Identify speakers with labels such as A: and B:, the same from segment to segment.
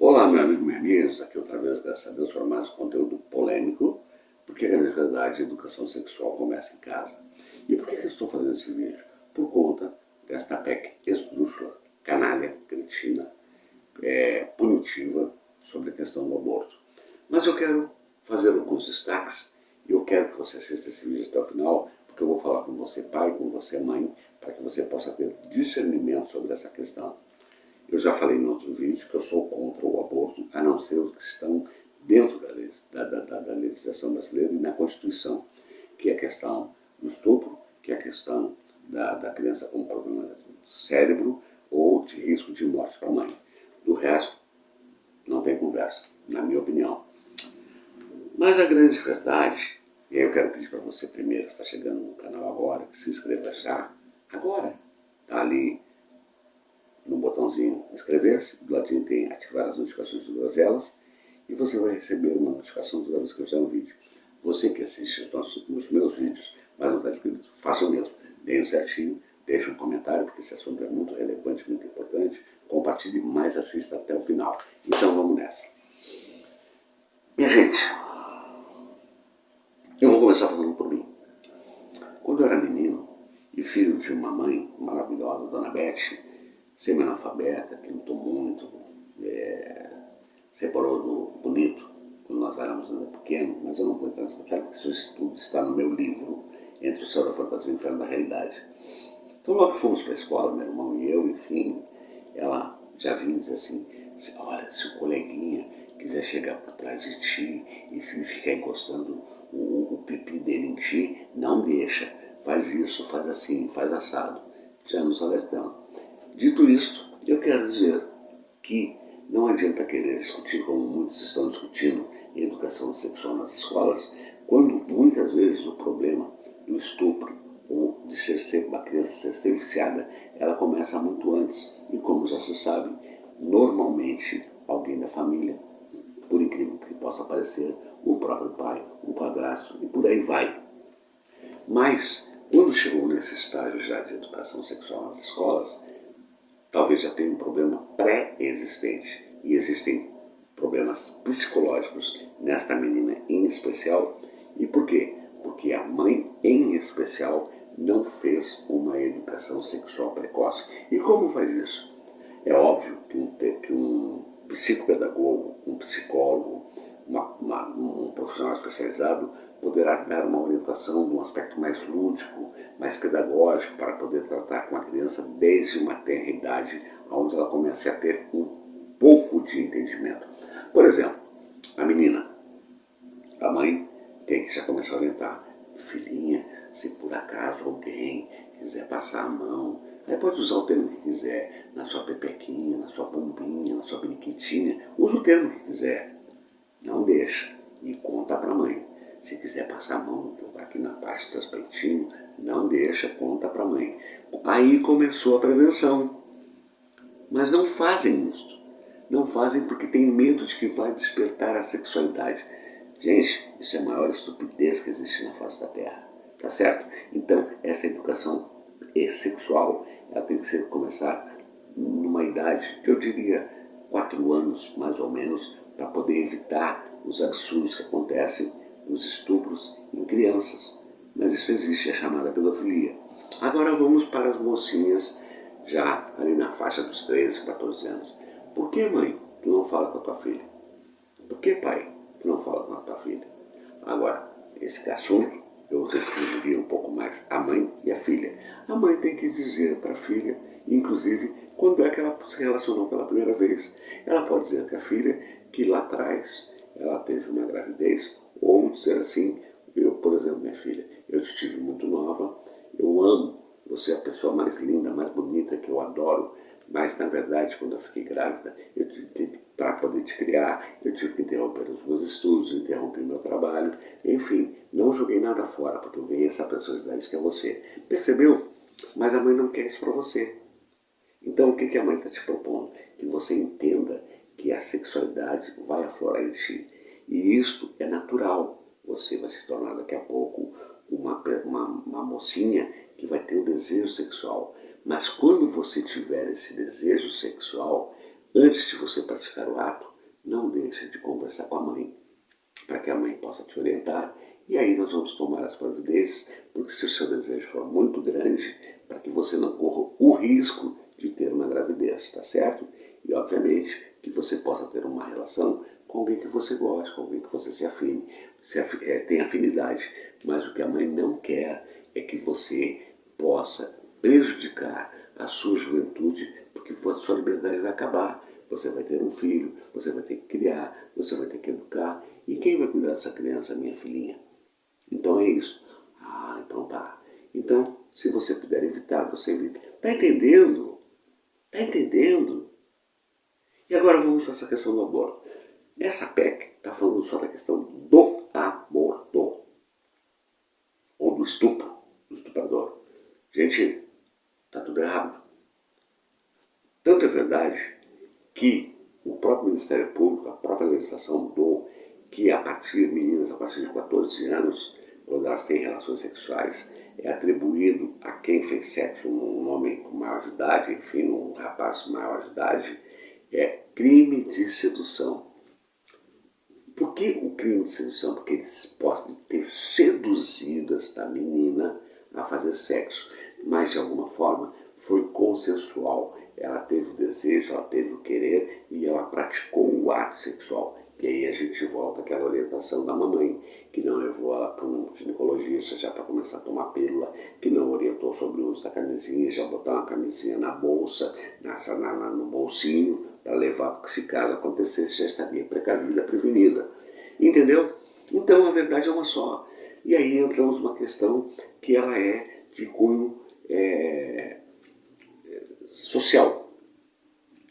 A: Olá, meu amigo, minha amiga, aqui outra vez, graças a Deus, para mais um conteúdo polêmico, porque na verdade a educação sexual começa em casa. E por que eu estou fazendo esse vídeo? Por conta desta PEC esdrúxula, canalha, cretina, punitiva sobre a questão do aborto. Mas eu quero fazer alguns destaques e eu quero que você assista esse vídeo até o final, porque eu vou falar com você pai, com você mãe, para que você possa ter discernimento sobre essa questão. Eu já falei em outro vídeo que eu sou contra o aborto, a não ser os que estão dentro da legislação brasileira e na Constituição, que é a questão do estupro, que é a questão da criança com problema de cérebro ou de risco de morte para a mãe. Do resto, não tem conversa, na minha opinião. Mas a grande verdade, e aí eu quero pedir para você primeiro, que está chegando no canal agora, que se inscreva já, agora, está ali no botãozinho inscrever-se, do ladinho tem ativar as notificações de todas elas, e você vai receber uma notificação toda vez que eu fizer um vídeo. Você que assiste os meus vídeos, mas não está inscrito, faça o mesmo, dê um certinho, deixe um comentário, porque esse assunto é muito relevante, muito importante, compartilhe, mas assista até o final. Então vamos nessa. Minha gente, eu vou começar falando por mim. Quando eu era menino e filho de uma mãe maravilhosa, Dona Beth, semi-analfabeta, que lutou muito, separou do Bonito, quando nós éramos ainda pequenos, mas eu não vou entrar nessa detalhe, porque isso estudo está no meu livro, Entre o Céu da Fantasia e o Inferno da Realidade. Então logo que fomos para a escola, meu irmão e eu, enfim, ela já vinha dizer assim, olha, se o coleguinha quiser chegar por trás de ti e se ficar encostando o pipi dele em ti, não deixa, faz isso, faz assim, faz assado, já nos alertando. Dito isto, eu quero dizer que não adianta querer discutir como muitos estão discutindo em educação sexual nas escolas, quando muitas vezes o problema do estupro ou de uma criança ser viciada, ela começa muito antes. E como já se sabe, normalmente alguém da família, por incrível que possa parecer, o próprio pai, o padrasto e por aí vai. Mas quando chegou nesse estágio já de educação sexual nas escolas, talvez já tenha um problema pré-existente e existem problemas psicológicos nesta menina em especial. E por quê? Porque a mãe em especial não fez uma educação sexual precoce. E como faz isso? É óbvio que um psicopedagogo, um psicólogo, um profissional especializado poderá dar uma orientação de um aspecto mais lúdico, mais pedagógico, para poder tratar com a criança desde uma tenra idade, onde ela comece a ter um pouco de entendimento. Por exemplo, a menina, a mãe tem que já começar a orientar, filhinha, se por acaso alguém quiser passar a mão, aí pode usar o termo que quiser, na sua pepequinha, na sua bombinha, na sua periquitinha, usa o termo que quiser, não deixa e conta para a mãe. Se quiser passar a mão aqui na parte dos peitinhos, não deixa, conta para a mãe. Aí começou a prevenção. Mas não fazem isso. Não fazem porque tem medo de que vai despertar a sexualidade. Gente, isso é a maior estupidez que existe na face da Terra. Tá certo? Então, essa educação sexual, ela tem que começar numa idade, que eu diria 4 anos, mais ou menos, para poder evitar os absurdos que acontecem, os estupros em crianças. Mas isso existe, é chamada pedofilia. Agora vamos para as mocinhas já ali na faixa dos 13, 14 anos. Por que, mãe, tu não fala com a tua filha? Por que, pai, tu não fala com a tua filha? Agora, esse assunto eu restringiria um pouco mais a mãe e a filha. A mãe tem que dizer para a filha, inclusive, quando é que ela se relacionou pela primeira vez. Ela pode dizer para a filha que lá atrás ela teve uma gravidez, ou dizer assim, eu, por exemplo, minha filha, eu te tive muito nova, eu amo, você é a pessoa mais linda, mais bonita, que eu adoro, mas na verdade quando eu fiquei grávida, para poder te criar, eu tive que interromper os meus estudos, interromper meu trabalho, enfim, não joguei nada fora, porque eu ganhei essa preciosidade que é você. Percebeu? Mas a mãe não quer isso para você. Então o que a mãe está te propondo? Que você entenda que a sexualidade vai aflorar em ti. E isto é natural. Você vai se tornar daqui a pouco uma mocinha que vai ter o desejo sexual. Mas quando você tiver esse desejo sexual, antes de você praticar o ato, não deixe de conversar com a mãe, para que a mãe possa te orientar, e aí nós vamos tomar as providências, porque se o seu desejo for muito grande, para que você não corra o risco de ter uma gravidez, tá certo? E obviamente que você possa ter uma relação com alguém que você gosta, com alguém que você se afine, tem afinidade, mas o que a mãe não quer é que você possa prejudicar a sua juventude, porque a sua liberdade vai acabar. Você vai ter um filho, você vai ter que criar, você vai ter que educar. E quem vai cuidar dessa criança, minha filhinha? Então é isso. Ah, então tá. Então, se você puder evitar, você evita. Tá entendendo? Tá entendendo? E agora vamos para essa questão do aborto. Essa PEC está falando só da questão do aborto. Ou do estupro, do estuprador. Gente, tá tudo errado. Tanto é verdade que o próprio Ministério Público, a própria legislação mudou, que meninas a partir de 14 anos, quando elas têm relações sexuais, é atribuído a quem fez sexo, um homem com maior de idade, enfim, um rapaz maior de idade, é crime de sedução. Por que o crime de sedução? Porque eles podem ter seduzido esta menina a fazer sexo, mas de alguma forma foi consensual. Ela teve o desejo, ela teve o querer e ela praticou o ato sexual. E aí a gente volta àquela orientação da mamãe, que não levou ela para um ginecologista já para começar a tomar pílula, que não orientou sobre o uso da camisinha, já botar uma camisinha na bolsa, no bolsinho, para levar, porque se caso acontecesse já estaria precavida, prevenida. Entendeu? Então a verdade é uma só. E aí entramos numa questão que ela é de cunho social.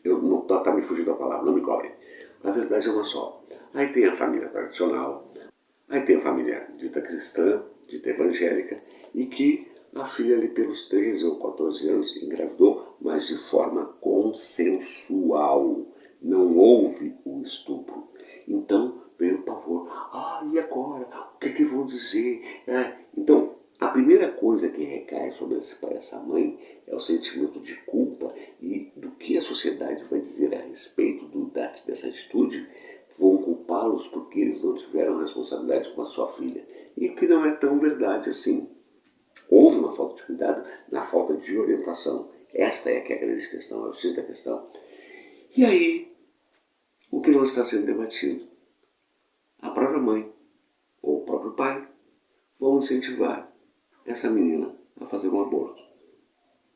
A: Eu não tá me fugindo da palavra, não me cobrem. A verdade é uma só. Aí tem a família tradicional, aí tem a família dita cristã, dita evangélica, e que a filha ali pelos 13 ou 14 anos engravidou, mas de forma consensual. Não houve o estupro. Então veio o pavor. Ah, e agora? O que vão dizer? Então, a primeira coisa que recai sobre esse pai e essa mãe é o sentimento de culpa e do que a sociedade vai dizer a respeito dessa atitude. Vão culpá-los porque eles não tiveram responsabilidade com a sua filha. E o que não é tão verdade assim. Houve uma falta de cuidado na falta de orientação. Esta é que é a grande questão, é o X da questão. E aí, o que não está sendo debatido? A própria mãe ou o próprio pai vão incentivar essa menina a fazer um aborto.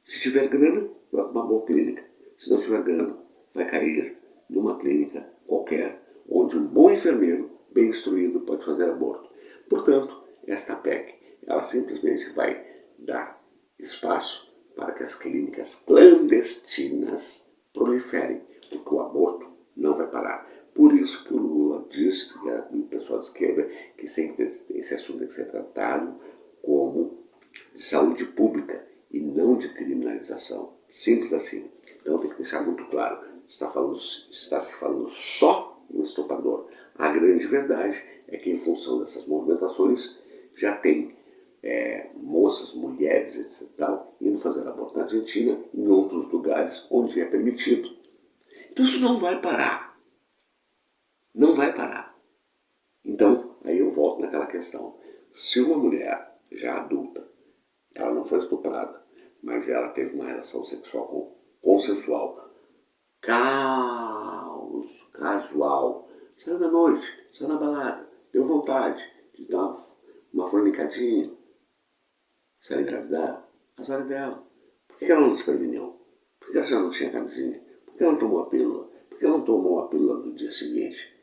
A: Se tiver grana, vai para uma boa clínica. Se não tiver grana, vai cair numa clínica qualquer, onde um bom enfermeiro, bem instruído, pode fazer aborto. Portanto, esta PEC, ela simplesmente vai dar espaço para que as clínicas clandestinas proliferem, porque o aborto não vai parar. Por isso que o Lula diz, e o pessoal de esquerda, que esse assunto tem que ser tratado como de saúde pública e não de criminalização. Simples assim. Então tem que deixar muito claro, está se falando só no estuprador. A grande verdade é que em função dessas movimentações já tem moças, mulheres, etc. Tal, indo fazer aborto na Argentina e em outros lugares onde é permitido. Então isso não vai parar. Não vai parar. Então, aí eu volto naquela questão. Se uma mulher já adulta, ela não foi estuprada, mas ela teve uma relação sexual consensual, casual, saiu da noite, saiu na balada, deu vontade de dar uma fornicadinha, se ela engravidar, azar é dela. Por que ela não se preveniu? Por que ela já não tinha camisinha? Por que ela não tomou a pílula? Por que ela não tomou a pílula no dia seguinte?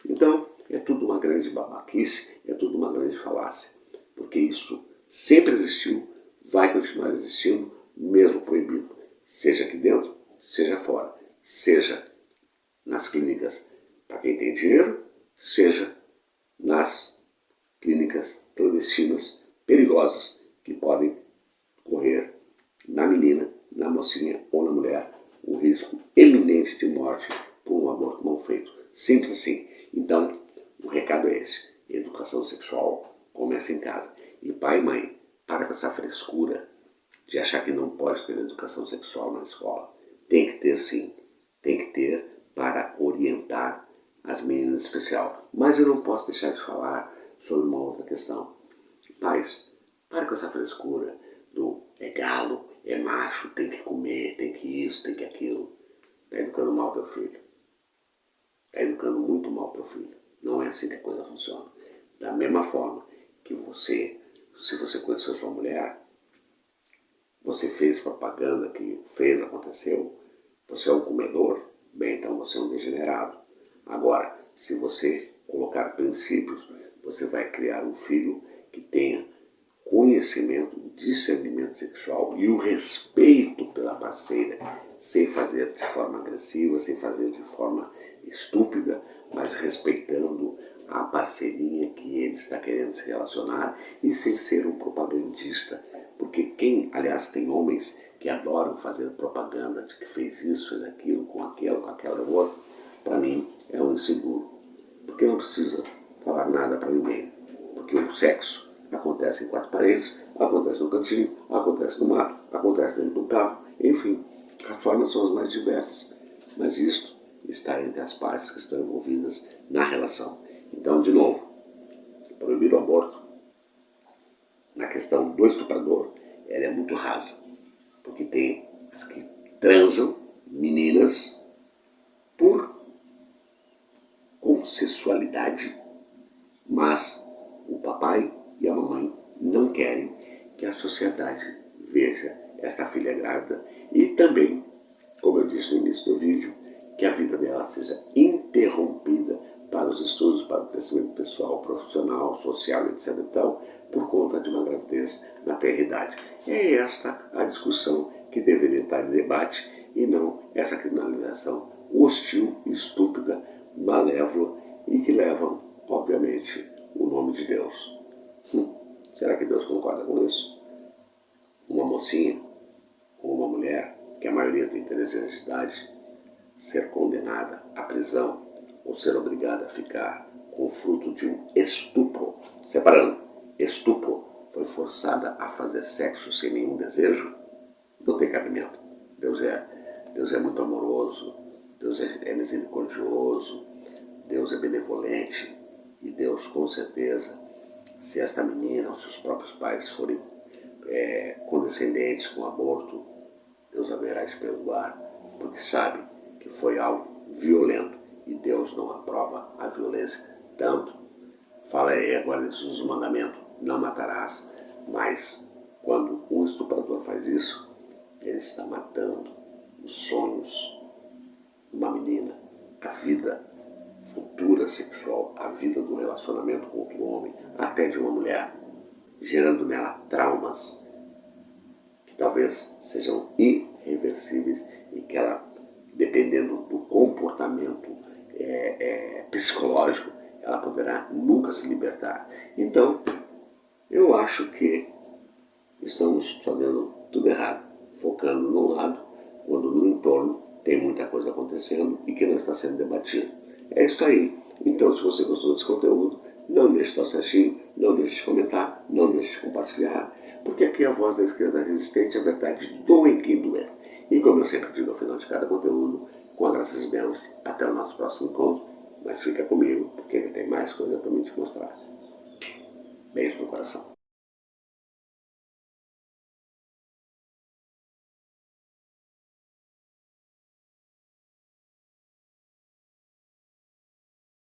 A: Então, é tudo uma grande babaquice, é tudo uma grande falácia, porque isso sempre existiu, vai continuar existindo, mesmo proibido, seja aqui dentro, seja fora, seja nas clínicas para quem tem dinheiro, seja nas clínicas clandestinas perigosas que podem correr na menina, na mocinha ou na mulher o risco eminente de morte por um aborto mal feito. Simples assim. Então, o recado é esse. Educação sexual começa em casa. E pai e mãe, para com essa frescura de achar que não pode ter educação sexual na escola. Tem que ter sim. Tem que ter para orientar as meninas em especial. Mas eu não posso deixar de falar sobre uma outra questão. Pais, para com essa frescura do é galo, é macho, tem que comer, tem que isso, tem que aquilo. Está educando mal teu filho. Está educando muito mal teu filho. Não é assim que a coisa funciona. Da mesma forma que você, se você conheceu sua mulher, você fez propaganda que fez, aconteceu, você é um comedor, bem, então você é um degenerado. Agora, se você colocar princípios, você vai criar um filho que tenha conhecimento, discernimento sexual e o respeito pela parceira, sem fazer de forma agressiva, sem fazer de forma estúpida, mas respeitando a parceirinha que ele está querendo se relacionar e sem ser um propagandista. Porque quem, aliás, tem homens que adoram fazer propaganda de que fez isso, fez aquilo, com aquela outra, para mim é um inseguro. Porque não precisa falar nada para ninguém. Porque o sexo acontece em quatro paredes, acontece no cantinho, acontece no mato, acontece dentro do carro, enfim, as formas são as mais diversas. Mas isto está entre as partes que estão envolvidas na relação. Então, de novo, proibir o aborto, na questão do estuprador, ela é muito rasa. Porque tem as que transam, meninas, por consensualidade, mas o papai e a mamãe não querem que a sociedade veja essa filha grávida e também, como eu disse no início do vídeo, que a vida dela seja interrompida para os estudos, para o crescimento pessoal, profissional, social, etc. Então, por conta de uma gravidez na tenra-idade. É esta a discussão que deveria estar em debate e não essa criminalização hostil, estúpida, malévola e que levam, obviamente, o nome de Deus. Será que Deus concorda com isso? Uma mocinha ou uma mulher, que a maioria tem 13 anos de idade, ser condenada à prisão ou ser obrigada a ficar com o fruto de um estupro, separando, estupro, foi forçada a fazer sexo sem nenhum desejo, não tem cabimento. Deus é muito amoroso, Deus é misericordioso, Deus é benevolente e Deus, com certeza, se esta menina ou se os próprios pais forem condescendentes com o aborto, Deus haverá de perdoar, porque sabe que foi algo violento e Deus não aprova a violência. Tanto, fala aí agora Jesus, o mandamento, não matarás, mas quando um estuprador faz isso, ele está matando os sonhos de uma menina, a vida futura sexual, a vida do relacionamento com outro homem, até de uma mulher, gerando nela traumas que talvez sejam irreversíveis e que ela, dependendo do comportamento psicológico, ela poderá nunca se libertar. Então, eu acho que estamos fazendo tudo errado, focando num lado, quando no entorno tem muita coisa acontecendo e que não está sendo debatido. É isso aí. Então, se você gostou desse conteúdo, não deixe de dar o certinho, não deixe de comentar, não deixe de compartilhar, porque aqui a voz da esquerda resistente, a verdade doe quem doer. E como eu sempre digo ao final de cada conteúdo, com a graça de Deus, até o nosso próximo encontro, mas fica comigo, porque ainda tem mais coisa para mim te mostrar. Beijo no coração.